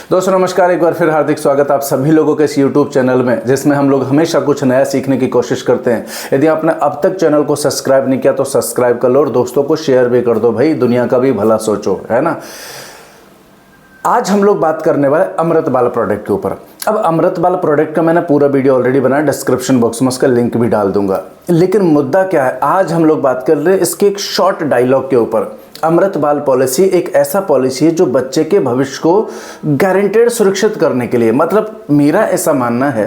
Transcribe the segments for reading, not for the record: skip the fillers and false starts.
दोस्तों नमस्कार, एक बार फिर हार्दिक स्वागत आप सभी लोगों के इस YouTube चैनल में, जिसमें हम लोग हमेशा कुछ नया सीखने की कोशिश करते हैं। यदि आपने अब तक चैनल को सब्सक्राइब नहीं किया तो सब्सक्राइब कर लो और दोस्तों को शेयर भी कर दो। भाई दुनिया का भी भला सोचो, है ना। आज हम लोग बात करने वाले अमृत बाल प्रोडक्ट के ऊपर। अब अमृत बाल प्रोडक्ट का मैंने पूरा वीडियो ऑलरेडी बनाया, डिस्क्रिप्शन बॉक्स में उसका लिंक भी डाल दूंगा। लेकिन मुद्दा क्या है, आज हम लोग बात कर रहे हैं इसके एक शॉर्ट डायलॉग के ऊपर। अमृत बाल पॉलिसी एक ऐसा पॉलिसी है जो बच्चे के भविष्य को गारंटेड सुरक्षित करने के लिए, मतलब मेरा ऐसा मानना है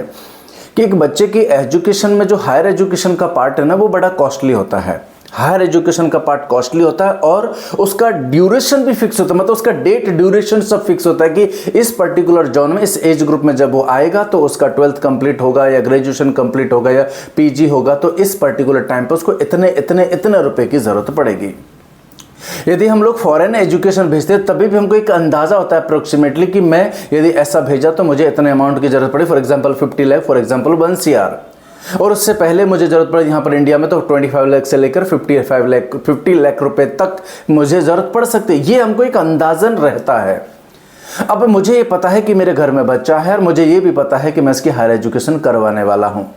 कि एक बच्चे की एजुकेशन में जो हायर एजुकेशन का पार्ट है ना, वो बड़ा कॉस्टली होता है। हायर एजुकेशन का पार्ट कॉस्टली होता है और उसका ड्यूरेशन भी फिक्स होता है, मतलब उसका डेट ड्यूरेशन सब फिक्स होता है कि इस पर्टिकुलर जोन में, इस एज ग्रुप में जब वो आएगा तो उसका 12th कंप्लीट होगा या ग्रेजुएशन कंप्लीट होगा या पीजी होगा, तो इस पर्टिकुलर टाइम पर उसको इतने रुपए की जरूरत पड़ेगी। यदि हम लोग फॉरेन एजुकेशन भेजते हैं तभी भी हमको एक अंदाजा होता है अप्रोक्सीमेटली कि मैं यदि ऐसा भेजा तो मुझे इतने अमाउंट की जरूरत पड़ी, for example 50 lakh, for example 1 CR। और उससे पहले मुझे जरूरत पड़ी यहाँ पर इंडिया में तो 25 लाख से लेकर 50 लाख रुपए तक मुझे जरूरत पड़ सकती है। ये हमको एक अंदाजन रहता है। अब मुझे ये पता है कि मेरे घर में बच्चा है और मुझे ये भी पता है कि मैं इसकी हायर एजुकेशन करवाने वाला हूँ,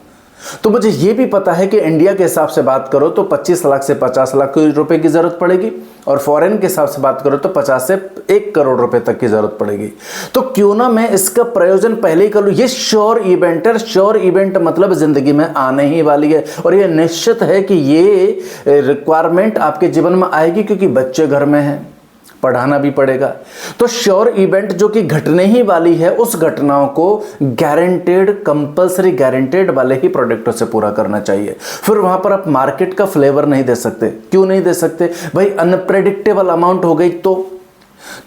तो मुझे ये भी पता है कि इंडिया के हिसाब से बात करो तो 25 लाख से 50 लाख रुपए की जरूरत पड़ेगी और फॉरेन के हिसाब से बात करो तो 50 से 1 करोड़ रुपए तक की जरूरत पड़ेगी। तो क्यों ना मैं इसका प्रयोजन पहले ही कर लूं। ये श्योर इवेंट है, श्योर इवेंट मतलब जिंदगी में आने ही वाली है और ये निश्चित है कि ये रिक्वायरमेंट आपके जीवन में आएगी, क्योंकि बच्चे घर में हैं, पढ़ाना भी पड़ेगा। तो श्योर इवेंट जो कि घटने ही वाली है, उस घटनाओं को गारंटेड, कंपलसरी गारंटेड वाले ही प्रोडक्टों से पूरा करना चाहिए। फिर वहां पर आप मार्केट का फ्लेवर नहीं दे सकते। क्यों नहीं दे सकते भाई? अनप्रेडिक्टेबल अमाउंट हो गई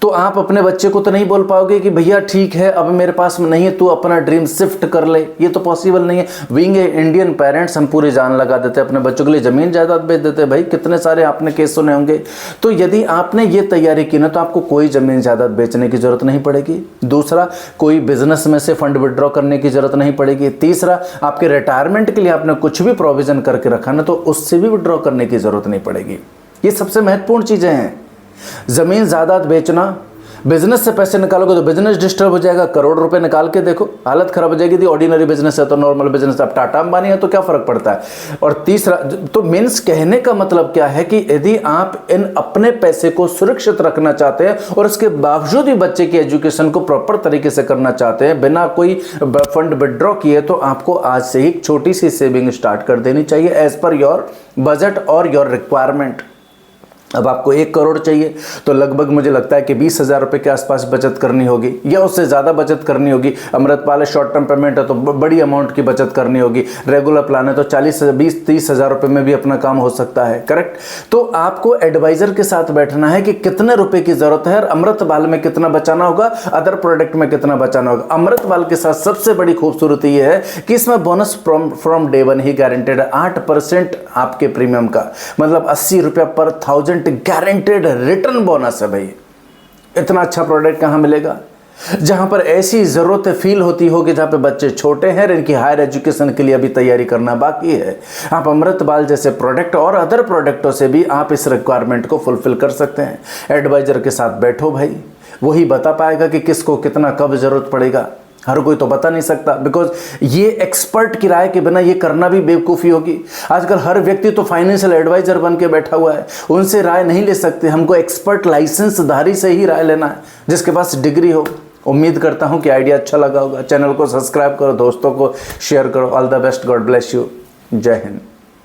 तो आप अपने बच्चे को तो नहीं बोल पाओगे कि भैया ठीक है अब मेरे पास में नहीं है, तू अपना ड्रीम शिफ्ट कर ले। ये तो पॉसिबल नहीं है। बीइंग इंडियन पेरेंट्स हम पूरी जान लगा देते हैं अपने बच्चों के लिए, जमीन जायदाद बेच देते हैं। भाई कितने सारे आपने केस सुने होंगे। तो यदि आपने ये तैयारी की ना तो आपको कोई जमीन जायदाद बेचने की जरूरत नहीं पड़ेगी। दूसरा, कोई बिजनेस में से फंड विड्रॉ करने की जरूरत नहीं पड़ेगी। तीसरा, आपके रिटायरमेंट के लिए आपने कुछ भी प्रोविजन करके रखा ना तो उससे भी विड्रॉ करने की जरूरत नहीं पड़ेगी। ये सबसे महत्वपूर्ण चीजें हैं। जमीन जायदाद बेचना, बिजनेस से पैसे निकालोगे तो बिजनेस डिस्टर्ब हो जाएगा। करोड़ रुपए निकाल के देखो, हालत खराब हो जाएगी। यदि ऑर्डिनरी बिजनेस है तो नॉर्मल बिजनेस, आप टाटा अंबानी है तो क्या फर्क पड़ता है। और तीसरा, तो मीन्स कहने का मतलब क्या है कि यदि आप इन अपने पैसे को सुरक्षित रखना चाहते हैं और इसके बावजूद भी बच्चे की एजुकेशन को प्रॉपर तरीके से करना चाहते हैं बिना कोई फंड विड्रॉ किए, तो आपको आज से ही छोटी सी सेविंग स्टार्ट कर देनी चाहिए एज पर योर बजट और योर रिक्वायरमेंट। अब आपको 1 करोड़ चाहिए तो लगभग मुझे लगता है कि 20,000 रुपए के आसपास बचत करनी होगी या उससे ज़्यादा बचत करनी होगी। अमृतपाल शॉर्ट टर्म पेमेंट है तो बड़ी अमाउंट की बचत करनी होगी। रेगुलर प्लान है तो 20-30,000 रुपए में भी अपना काम हो सकता है। करेक्ट। तो आपको एडवाइजर के साथ बैठना है कि कितने रुपए की जरूरत है और अमृतपाल में कितना बचाना होगा, अदर प्रोडक्ट में कितना बचाना होगा। अमृतपाल के साथ सबसे बड़ी खूबसूरती यह है कि इसमें bonus from day one he guaranteed है। 8% आपके प्रीमियम का, मतलब 80 रुपया पर 1000 गारंटेड रिटर्न बोनस है। भाई इतना अच्छा प्रोडक्ट कहां मिलेगा जहां पर ऐसी जरूरतें फील होती होगी जहां पे बच्चे छोटे हैं, इनकी हायर एजुकेशन के लिए अभी तैयारी करना बाकी है। आप अमृतपाल जैसे प्रोडक्ट और अदर प्रोडक्टों से भी आप इस रिक्वायरमेंट को फुलफिल कर सकते हैं। एडवाइजर के साथ बैठो भाई, वही बता पाएगा कि किसको कितना कब जरूरत पड़ेगा। हर कोई तो बता नहीं सकता, बिकॉज ये एक्सपर्ट की राय के बिना ये करना भी बेवकूफ़ी होगी। आजकल हर व्यक्ति तो फाइनेंशियल एडवाइजर बन के बैठा हुआ है, उनसे राय नहीं ले सकते। हमको एक्सपर्ट लाइसेंसधारी से ही राय लेना है, जिसके पास डिग्री हो। उम्मीद करता हूं कि आइडिया अच्छा लगा होगा। चैनल को सब्सक्राइब करो, दोस्तों को शेयर करो। All the best, God bless you. जय हिंद।